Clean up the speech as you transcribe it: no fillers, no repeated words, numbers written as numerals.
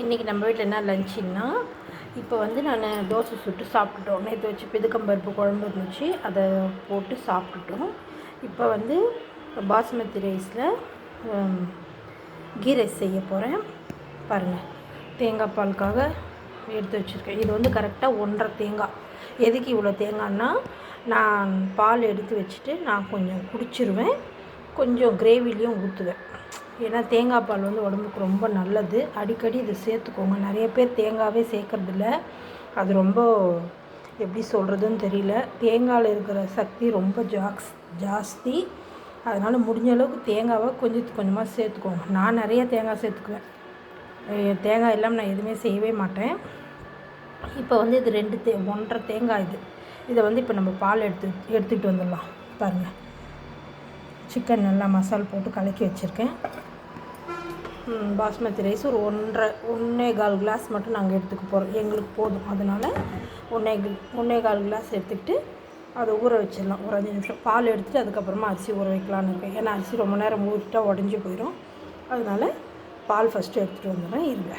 இன்றைக்கி நம்ம வீட்டில் என்ன லஞ்சுன்னா, இப்போ வந்து நான் தோசை சுட்டு சாப்பிட்டுட்டோம். நேற்று வச்சு பிதுக்கம்பருப்பு குழம்பு இருந்துச்சு, அதை போட்டு சாப்பிட்டுட்டோம். இப்போ வந்து பாஸ்மதி ரைஸில் கீ ரைஸ் செய்ய போகிறேன். பாருங்கள், தேங்காய் பாலுக்காக எடுத்து வச்சுருக்கேன். இது வந்து கரெக்டாக 1.5 தேங்காய். எதுக்கு இவ்வளோ தேங்காய்னா, நான் பால் எடுத்து வச்சுட்டு நான் கொஞ்சம் குடிச்சிருவேன், கொஞ்சம் கிரேவிலையும் ஊற்றுவேன். ஏன்னா தேங்காய் பால் வந்து உடம்புக்கு ரொம்ப நல்லது. அடிக்கடி இதை சேர்த்துக்கோங்க. நிறைய பேர் தேங்காவே சேர்க்கறதில்ல. அது ரொம்ப எப்படி சொல்கிறதுன்னு தெரியல. தேங்காயில் இருக்கிற சக்தி ரொம்ப ஜாஸ்தி. அதனால் முடிஞ்ச அளவுக்கு தேங்காவை கொஞ்சமாக சேர்த்துக்கோங்க. நான் நிறைய தேங்காய் சேர்த்துக்குவேன். தேங்காய் இல்லாமல் நான் எதுவுமே செய்யவே மாட்டேன். இப்போ வந்து இது 1.5 தேங்காய். இதை வந்து இப்போ நம்ம பால் எடுத்துகிட்டு வந்துடலாம். பாருங்கள், சிக்கன் நல்லா மசாலா போட்டு கலக்கி வச்சுருக்கேன். பாஸ்மதி ரைஸ் ஒரு 1.25 கிளாஸ் மட்டும் நாங்கள் எடுத்துக்க போகிறோம். எங்களுக்கு போதும். அதனால் 1.25 கிளாஸ் எடுத்துக்கிட்டு அதை ஊற வச்சிடலாம். ஒரு 5 நிமிஷம் பால் எடுத்துகிட்டு அதுக்கப்புறமா அரிசி ஊற வைக்கலான்னு இருக்கேன். ஏன்னா அரிசி ரொம்ப நேரம் ஊறிட்டால் உடஞ்சி போயிடும். அதனால் பால் ஃபஸ்ட்டு எடுத்துகிட்டு வந்துடுறேன். இருங்க.